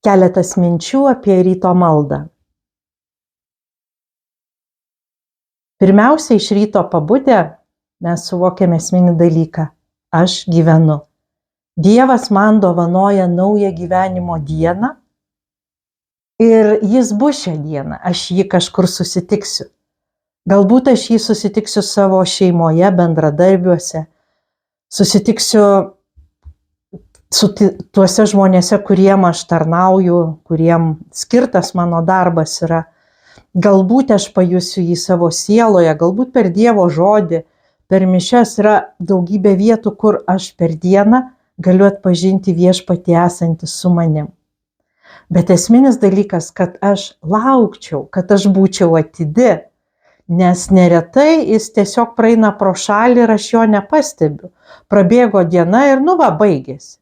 Keletas minčių apie ryto maldą. Pirmiausia, iš ryto pabudę mes suvokiame esminį dalyką. Aš gyvenu. Dievas man dovanoja naują gyvenimo dieną ir jis bus šią dieną. Aš jį kažkur susitiksiu. Galbūt aš jį susitiksiu savo šeimoje, bendradarbiuose. Susitiksiu su tuose žmonėse, kuriem aš tarnauju, kuriem skirtas mano darbas yra. Galbūt aš pajusiu jį savo sieloje, galbūt per Dievo žodį, per mišias yra daugybė vietų, kur aš per dieną galiu atpažinti viešpatį esantį su manim. Bet esminis dalykas, kad aš laukčiau, kad aš būčiau atidi, nes neretai jis tiesiog praeina pro šalį ir aš jo nepastebiu. Prabėgo diena ir baigėsi.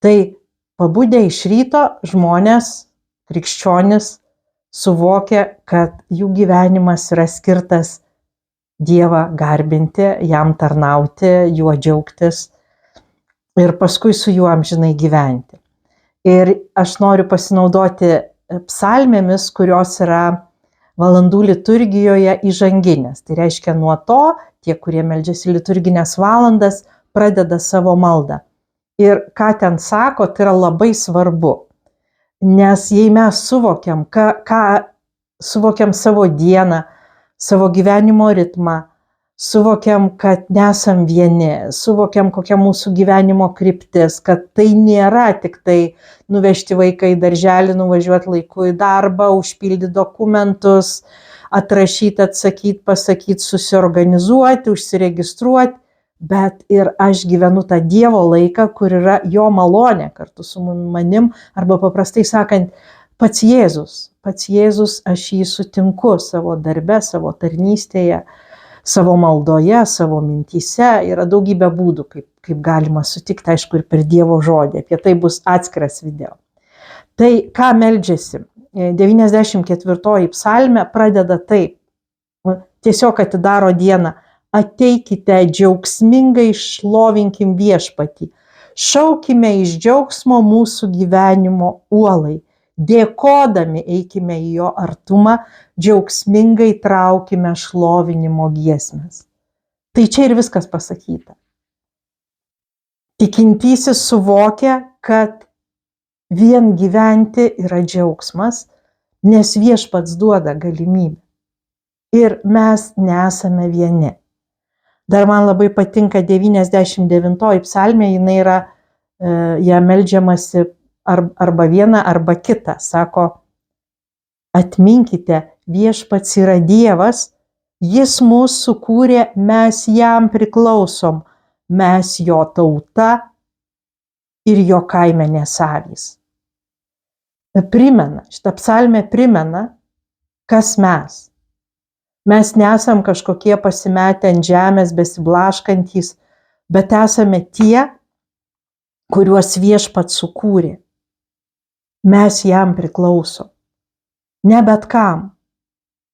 Tai pabudę iš ryto žmonės, krikščionys, suvokia, kad jų gyvenimas yra skirtas Dievą garbinti, jam tarnauti, juo džiaugtis ir paskui su juo amžinai gyventi. Ir aš noriu pasinaudoti psalmėmis, kurios yra valandų liturgijoje įžanginės. Tai reiškia nuo to, tie, kurie meldžiasi liturginės valandas, pradeda savo maldą. Ir ką ten sako, tai yra labai svarbu. Nes jei mes suvokiam, suvokiam savo dieną, savo gyvenimo ritmą, suvokiam, kad nesam vieni, suvokiam, kokia mūsų gyvenimo kryptis, kad tai nėra tik tai nuvežti vaiką į darželį, nuvažiuoti laiku į darbą, užpildyti dokumentus, atrašyti, atsakyti, pasakyti, susiorganizuoti, užsiregistruoti, bet ir aš gyvenu tą Dievo laiką, kur yra jo malonė kartu su manim, arba paprastai sakant, pats Jėzus, aš jį sutinku savo darbe, savo tarnystėje, savo maldoje, savo mintyse. Yra daugybė būdų, kaip galima sutikti, aišku, ir per Dievo žodį. Apie tai bus atskiras video. Tai ką meldžiasi? 94 psalmė pradeda taip. Tiesiog atidaro dieną. Ateikite džiaugsmingai, šlovinkim viešpatį. Šaukime iš džiaugsmo mūsų gyvenimo uolai. Dėkodami eikime į jo artumą, džiaugsmingai traukime šlovinimo giesmes. Tai čia ir viskas pasakyta. Tikintysis suvokia, kad vien gyventi yra džiaugsmas, nes viešpats duoda galimybę. Ir mes nesame vieni. Dar man labai patinka 99 psalmė, jinai yra, ją meldžiamasi arba vieną, arba kitą. Sako, atminkite, viešpats yra Dievas, jis mus sukūrė, mes jam priklausom, mes jo tauta ir jo kaimenės avys. Šitą psalmę primena, kas mes. Mes nesam kažkokie pasimetę ant žemės, besiblaškantys, bet esame tie, kuriuos viešpats sukūrė. Mes jam priklausom. Ne bet kam.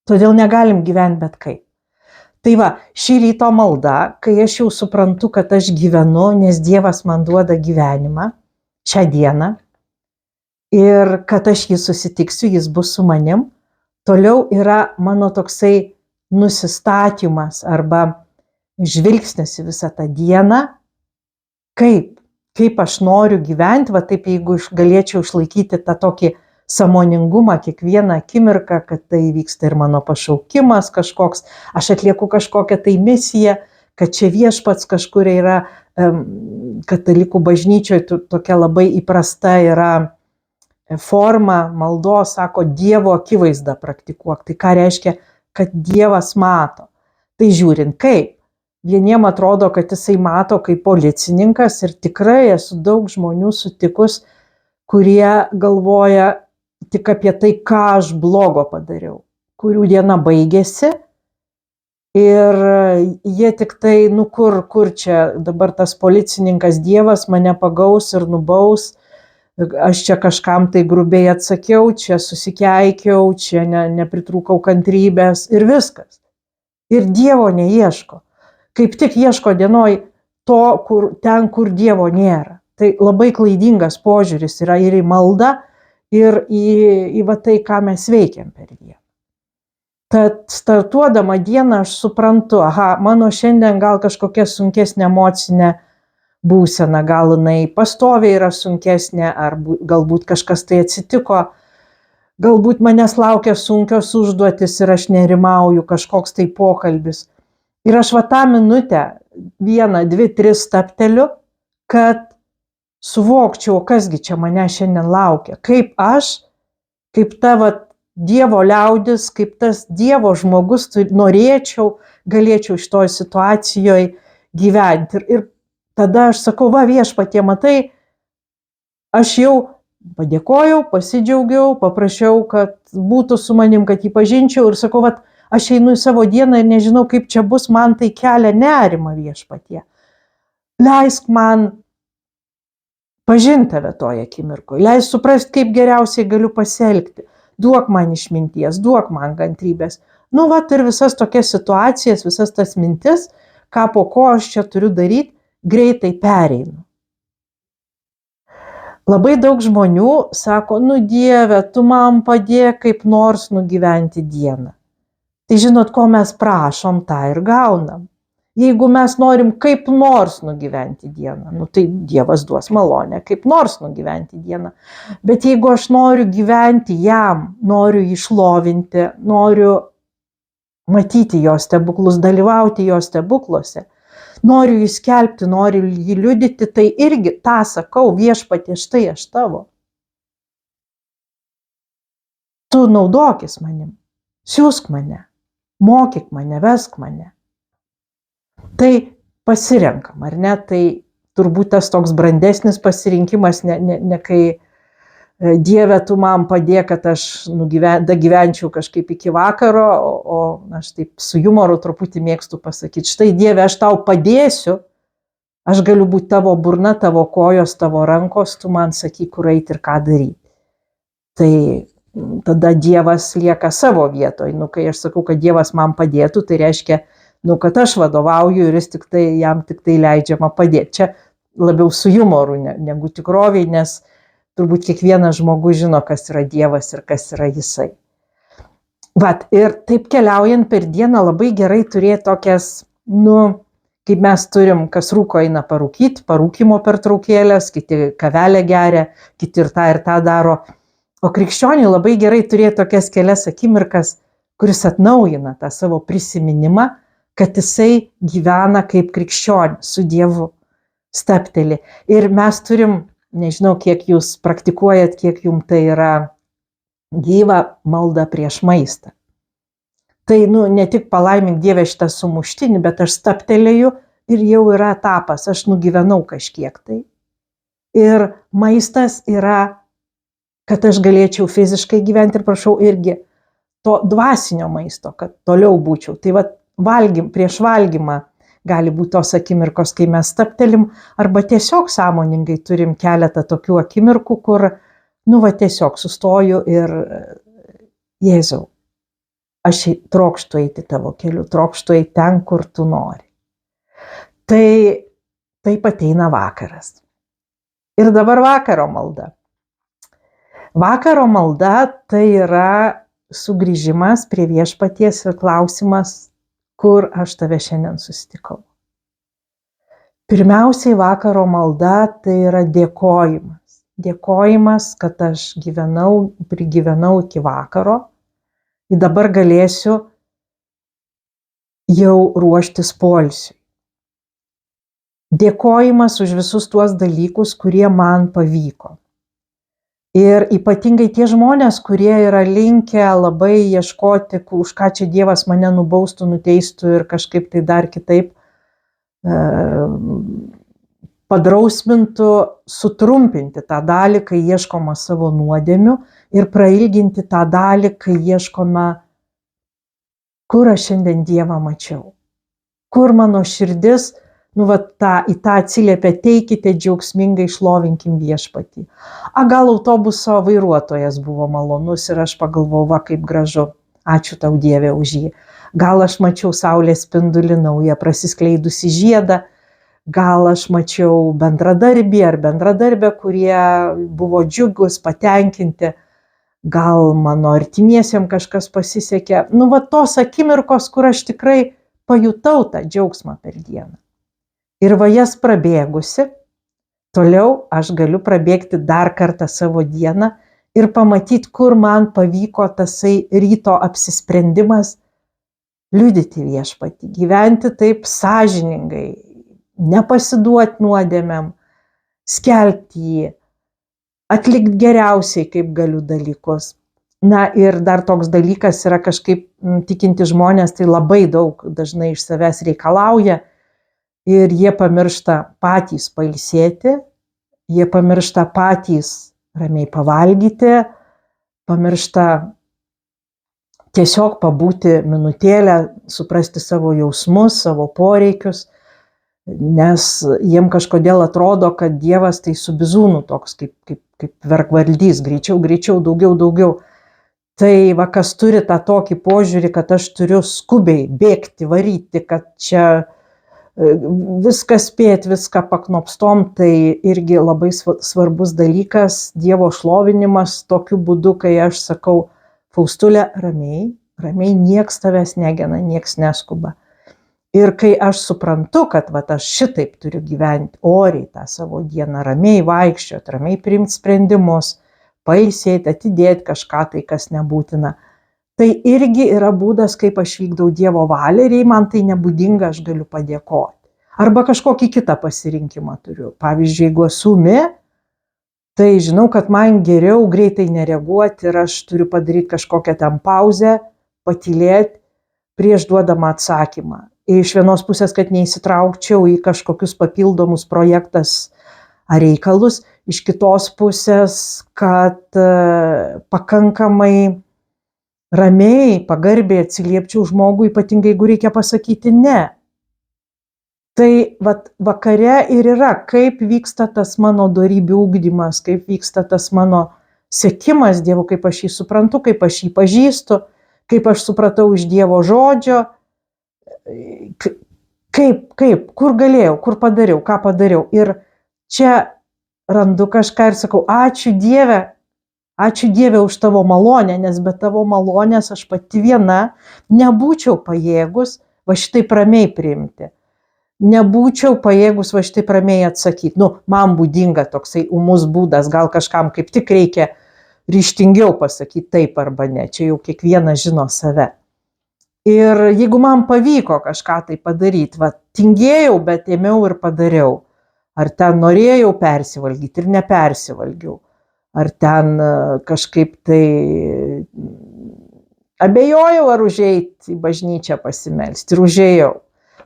Todėl negalim gyventi bet kaip. Tai va, šį ryto malda, kai aš jau suprantu, kad aš gyvenu, nes Dievas man duoda gyvenimą šią dieną ir kad aš jį susitiksiu, jis bus su manim, toliau yra mano toksai nusistatymas arba žvilgsnis į visą tą dieną, kaip aš noriu gyventi, va taip jeigu galėčiau išlaikyti tą tokį sąmoningumą kiekvieną akimirką, kad tai vyksta ir mano pašaukimas kažkoks, aš atlieku kažkokią tai misiją, kad čia viešpats kažkur yra, katalikų bažnyčioje tokia labai įprasta yra forma maldos, sako, Dievo akivaizdą praktikuok. Tai ką reiškia, kad Dievas mato. Tai žiūrint kaip. Vieniem atrodo, kad jisai mato kaip policininkas ir tikrai esu daug žmonių sutikus, kurie galvoja tik apie tai, ką aš blogo padariau, kurių diena baigėsi ir jie tik tai, kur čia dabar tas policininkas Dievas mane pagaus ir nubaus, aš čia kažkam tai grubiai atsakiau, čia susikeikiau, čia nepritrūkau kantrybės ir viskas. Ir Dievo neieško. Kaip tik ieško dienoj to, kur Dievo nėra. Tai labai klaidingas požiūris yra ir į maldą, ir į va tai, ką mes veikiam per dieną. Tad startuodama dieną aš suprantu, mano šiandien gal kažkokia sunkesnė emocinė būsena, gal jinai pastoviai yra sunkesnė, ar galbūt kažkas tai atsitiko, galbūt manęs laukia sunkios užduotis ir aš nerimauju, kažkoks tai pokalbis. Ir aš va tą minutę 1, 2, 3 stabteliu, kad suvokčiau, kasgi čia mane šiandien laukia, kaip aš, kaip ta Dievo liaudis, kaip tas Dievo žmogus norėčiau, galėčiau šitoj situacijoje gyventi. Ir tada aš sakau, Viešpatie, matai, aš jau padėkojau, pasidžiaugiau, paprašiau, kad būtų su manim, kad jį pažinčiau ir sakau, aš einu į savo dieną ir nežinau, kaip čia bus, man tai kelia nerimą, Viešpatie. Leisk man pažinti tave toje akimirkoje, leisk suprasti, kaip geriausiai galiu pasielgti. Duok man išminties, duok man kantrybės. Ir visas tokias situacijas, visas tas mintis, ką po ko aš čia turiu daryti, greitai pereinu. Labai daug žmonių sako, Dieve, tu man padėk kaip nors nugyventi dieną. Tai žinot, ko mes prašom, tą ir gaunam. Jeigu mes norim kaip nors nugyventi dieną, tai Dievas duos malonę kaip nors nugyventi dieną. Bet jeigu aš noriu gyventi jam, noriu jį šlovinti, noriu matyti jo stebuklus, dalyvauti jo stebukluose, noriu jį skelbti, noriu jį liudyti, tai irgi tą sakau, Viešpatie, štai aš tavo. Tu naudokis manim, siųsk mane, mokyk mane, vesk mane. Tai pasirenkam, ar ne? Tai turbūt tas toks brandesnis pasirinkimas, ne kai Dieve, tu man padėk, kad aš gyvenčiau kažkaip iki vakaro, o aš taip su jumoru truputį mėgstu pasakyti, štai Dieve, aš tau padėsiu, aš galiu būti tavo burna, tavo kojos, tavo rankos, tu man sakyk, kur eiti ir ką daryti. Tai tada Dievas lieka savo vietoje. Kai aš sakau, kad Dievas man padėtų, tai reiškia, kad aš vadovauju ir jam tik tai leidžiama padėti. Čia labiau su jumoru negu tikroviai, nes turbūt kiekvienas žmogus žino, kas yra Dievas ir kas yra jisai. Ir taip keliaujant per dieną labai gerai turėti tokias, kaip mes turim, kas rūko eina parūkyti, parūkymo pertraukėlės, kiti kavelę geria, kiti ir tą daro. O krikščioniui labai gerai turėti tokias kelias akimirkas, kuris atnaujina tą savo prisiminimą, kad jisai gyvena kaip krikščionis su Dievu, stabteli. Ir mes turim, nežinau, kiek jūs praktikuojat, kiek jums tai yra gyva malda prieš maistą. Tai ne tik palaimink Dieve šitą sumuštinį, bet aš stabtelėju ir jau yra etapas, aš nugyvenau kažkiek tai. Ir maistas yra, kad aš galėčiau fiziškai gyventi ir prašau irgi to dvasinio maisto, kad toliau būčiau. Tai prieš valgymą gali būti tos akimirkos, kai mes stabtelim, arba tiesiog sąmoningai turim keletą tokių akimirkų, kur, tiesiog sustoju ir Jėzau, aš trokštu eiti tavo keliu, trokštu eiti ten, kur tu nori. Tai taip ateina vakaras. Ir dabar vakaro malda. Vakaro malda tai yra sugrįžimas prie Viešpaties ir klausimas, kur aš tave šiandien susitikau. Pirmiausiai vakaro malda tai yra dėkojimas. Dėkojimas, kad aš prigyvenau iki vakaro ir dabar galėsiu jau ruoštis poilsiui. Dėkojimas už visus tuos dalykus, kurie man pavyko. Ir ypatingai tie žmonės, kurie yra linkę labai ieškoti, už ką čia Dievas mane nubaustų, nuteistų ir kažkaip tai dar kitaip padrausmintų, sutrumpinti tą dalį, kai ieškoma savo nuodėmių ir prailginti tą dalį, kai ieškoma, kur aš šiandien Dievą mačiau, kur mano širdis, į tą atsiliepia, teikite džiaugsmingai, šlovinkim Viešpatį. Gal autobuso vairuotojas buvo malonus ir aš pagalvojau, kaip gražu, ačiū tau Dieve už jį. Gal aš mačiau saulės spindulį naują prasiskleidusi žiedą, gal aš mačiau bendradarbį ar bendradarbę, kurie buvo džiugus, patenkinti. gal mano artimiesiem kažkas pasisekė. Nu, va tos akimirkos, kur aš tikrai pajutau tą džiaugsmą per dieną. Ir va jas prabėgusi, toliau aš galiu prabėgti dar kartą savo dieną ir pamatyti, kur man pavyko tasai ryto apsisprendimas liudyti viešpatį, gyventi taip sąžiningai, nepasiduoti nuodėmėm, skelbti jį, atlikti geriausiai, kaip galiu dalykus. Na ir dar toks dalykas yra kažkaip tikinti žmonės, tai labai daug dažnai iš savęs reikalauja ir jie pamiršta patys pailsėti, jie pamiršta patys ramiai pavalgyti, pamiršta tiesiog pabūti minutėlę, suprasti savo jausmus, savo poreikius, nes jiem kažkodėl atrodo, kad Dievas tai su bizūnu toks kaip vergvaldys, greičiau, daugiau. Tai va, kas turi tą tokį požiūrį, kad aš turiu skubiai bėgti, varyti, kad čia viską spėti, viską paknopstom, tai irgi labai svarbus dalykas, Dievo šlovinimas tokiu būdu, kai aš sakau, Faustulė, ramiai, nieks tavęs negena, nieks neskuba. Ir kai aš suprantu, kad va, aš šitaip turiu gyventi oriai tą savo dieną, ramiai vaikščioti, ramiai priimti sprendimus, pailsėti, atidėti kažką tai, kas nebūtina, tai irgi yra būdas, kaip aš vykdau Dievo valią ir jei man tai nebūdinga, aš galiu padėkoti. Arba kažkokį kitą pasirinkimą turiu. Pavyzdžiui, jeigu esu tai žinau, kad man geriau greitai nereaguoti ir aš turiu padaryti kažkokią ten pauzę, patylėti prieš duodamą atsakymą. Iš vienos pusės, kad neįsitraukčiau į kažkokius papildomus projektas ar reikalus, iš kitos pusės, kad pakankamai ramiai, pagarbiai atsiliepčiau žmogui, ypatingai jeigu reikia pasakyti ne. Tai vakare ir yra, kaip vyksta tas mano dorybių ugdymas, kaip vyksta tas mano sekimas Dievu, kaip aš jį suprantu, kaip aš jį pažįstu, kaip aš supratau iš Dievo žodžio, kur galėjau, kur padariau, ką padariau. Ir čia randu kažką ir sakau, ačiū Dieve už tavo malonę, nes be tavo malonės aš pati viena nebūčiau pajėgus va šitaip ramiai priimti. Nebūčiau pajėgus va šitaip ramiai atsakyti. Man būdinga toksai umus būdas, gal kažkam kaip tik reikia ryžtingiau pasakyti taip arba ne, čia jau kiekvienas žino save. Ir jeigu man pavyko kažką tai padaryti, tingėjau, bet ėmiau ir padariau. Ar ten norėjau persivalgyti ir nepersivalgiau. Ar ten kažkaip tai abejojau, ar užeiti į bažnyčią pasimelsti ir užėjau.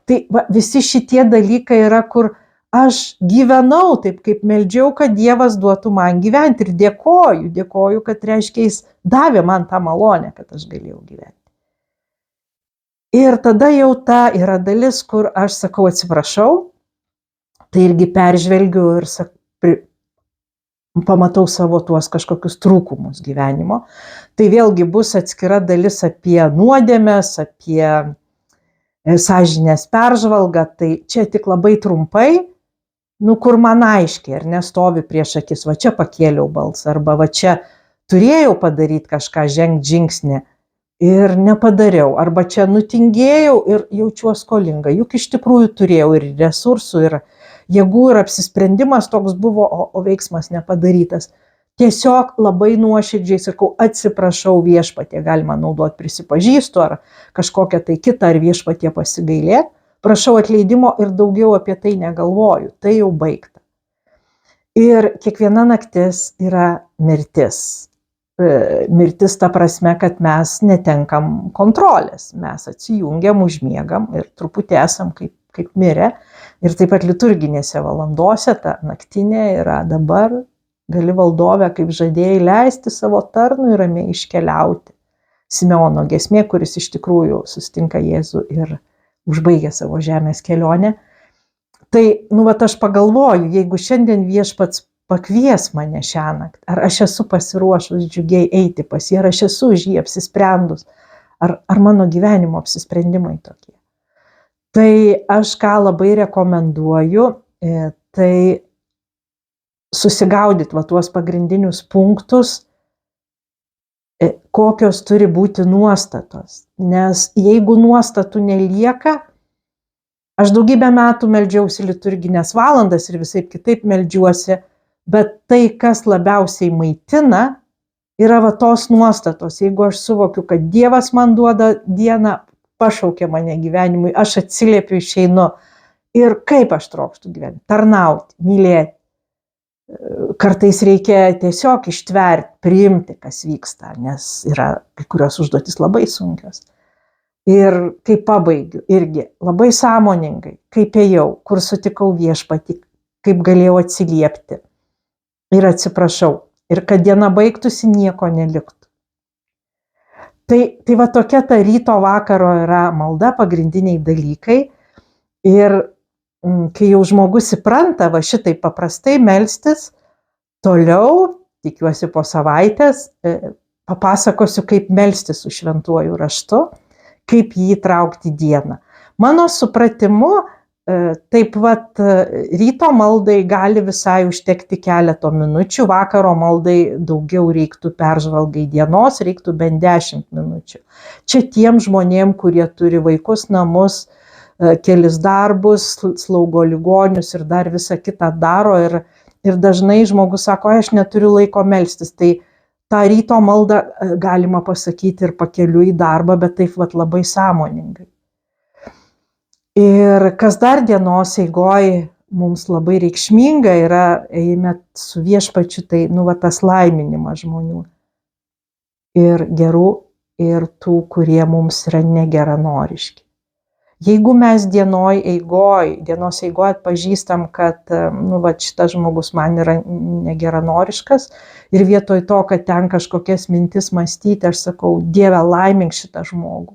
Tai visi šitie dalykai yra, kur aš gyvenau taip, kaip meldžiau, kad Dievas duotų man gyventi ir dėkoju, kad reiškia jis davė man tą malonę, kad aš galėjau gyventi. Ir tada jau ta yra dalis, kur aš sakau atsiprašau, tai irgi peržvelgiu ir pamatau savo tuos kažkokius trūkumus gyvenimo. Tai vėlgi bus atskira dalis apie nuodėmes, apie sąžinės peržvalgą, tai čia tik labai trumpai, kur man aiškiai, ar nestovi prieš akis, va čia pakėliau balsą, arba va čia turėjau padaryti kažką, žengti žingsnį ir nepadariau, arba čia nutingėjau ir jaučiuosi skolinga, juk iš tikrųjų turėjau ir resursų, ir jėgų, ir apsisprendimas toks buvo, o veiksmas nepadarytas. Tiesiog labai nuoširdžiai sakau, atsiprašau Viešpatie, galima naudoti prisipažįstu ar kažkokią tai kitą, ar Viešpatie pasigailėt, prašau atleidimo ir daugiau apie tai negalvoju, tai jau baigta. Ir kiekviena naktis yra mirtis. Mirtis ta prasme, kad mes netenkam kontrolės, mes atsijungiam, užmiegam ir truputį esam kaip mirę. Ir taip pat liturginėse valandose, ta naktinė yra dabar, gali valdove, kaip žadėjai, leisti savo tarnui ramiai iškeliauti. Simeono giesmė, kuris iš tikrųjų susitinka Jėzų ir užbaigia savo žemės kelionę. Tai, aš pagalvoju, jeigu šiandien Viešpats pakvies mane šiąnakt, ar aš esu pasiruošus džiugiai eiti pas jį, ar aš esu už jį apsisprendus, ar mano gyvenimo apsisprendimai tokie. Tai aš ką labai rekomenduoju, tai susigaudyti tuos pagrindinius punktus, kokios turi būti nuostatos. Nes jeigu nuostatų nelieka, aš daugybę metų meldžiausi liturginės valandas ir visaip kitaip meldžiuosi, bet tai, kas labiausiai maitina, yra va tos nuostatos. Jeigu aš suvokiu, kad Dievas man duoda dieną, pašaukė mane gyvenimui, aš atsiliepiu, išeinu. Ir kaip aš trokštu gyventi? Tarnauti, mylėti. Kartais reikia tiesiog ištverti, priimti, kas vyksta, nes yra kai kurios užduotis labai sunkios. Ir kai pabaigiu, irgi labai sąmoningai, kaip ėjau, kur sutikau Viešpatį, kaip galėjau atsiliepti. Ir atsiprašau. Ir kad diena baigtųsi, nieko neliktų. Tai va tokia ta ryto vakaro yra malda, pagrindiniai dalykai. Ir kai jau žmogus įpranta va šitai paprastai melstis, toliau, tikiuosi po savaitės, papasakosiu, kaip melstis su šventuoju raštu, kaip jį įtraukti dieną. Mano supratimu, taip vat ryto maldai gali visai užtekti keleto minučių, vakaro maldai daugiau reiktų peržvalgai dienos, reiktų bent 10 minučių. Čia tiem žmonėm, kurie turi vaikus, namus, kelis darbus, slaugo ligonius ir dar visą kitą daro ir dažnai žmogus sako, aš neturiu laiko melstis, tai tą ryto maldą galima pasakyti ir pakeliui į darbą, bet taip vat labai sąmoningai. Ir kas dar dienos eigoj mums labai reikšminga yra, ėjime su Viešpačiu, tai tas laiminimas žmonių. Ir gerų, ir tų, kurie mums yra negeranoriški. Jeigu mes dienos eigoj atpažįstam, kad šitas žmogus man yra negeranoriškas ir vietoj to, kad ten kažkokias mintis mąstyti, aš sakau, Dieve, laimink šitą žmogų.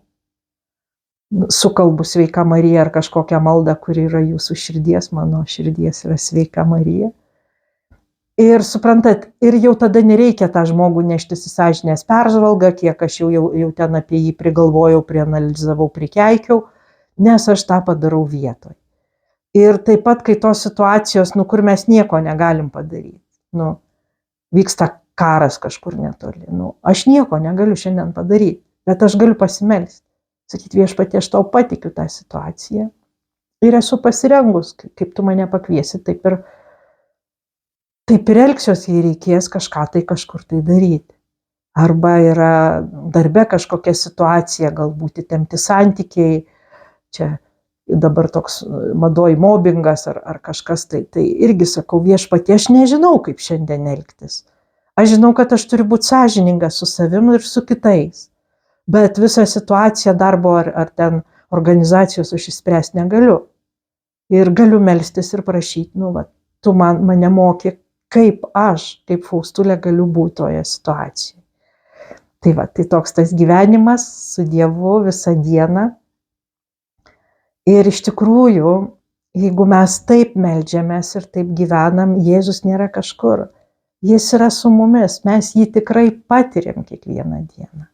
Sukalbu Sveika Marija ar kažkokią maldą, kuri yra jūsų širdies, mano širdies yra Sveika Marija. Ir suprantat, ir jau tada nereikia tą žmogų neštis į sąžinės peržvalgą, kiek aš jau ten apie jį prigalvojau, prianalizavau, prikeikiau, nes aš tą padarau vietoj. Ir taip pat, kai tos situacijos, kur mes nieko negalim padaryti, vyksta karas kažkur netoli, aš nieko negaliu šiandien padaryti, bet aš galiu pasimelsti, sakyti, Viešpatie, aš tau patikiu tą situaciją ir esu pasirengus, kaip tu mane pakviesi, taip ir elgsiuosi, jei reikės kažką tai kažkur tai daryti. Arba yra darbe kažkokia situacija, galbūt įtempti santykiai, čia dabar toks madoj mobbingas ar kažkas tai irgi sakau, Viešpatie, aš nežinau, kaip šiandien elgtis. Aš žinau, kad aš turiu būti sąžiningas su savimi ir su kitais, bet visą situaciją darbo ar ten organizacijos aš išspręsti negaliu. Ir galiu melstis ir prašyti, tu mane moki, kaip aš, kaip Faustulė, galiu būti toje situacijoje. Tai toks tas gyvenimas su Dievu visą dieną. Ir iš tikrųjų, jeigu mes taip meldžiamės ir taip gyvenam, Jėzus nėra kažkur. Jis yra su mumis, mes jį tikrai patiriam kiekvieną dieną.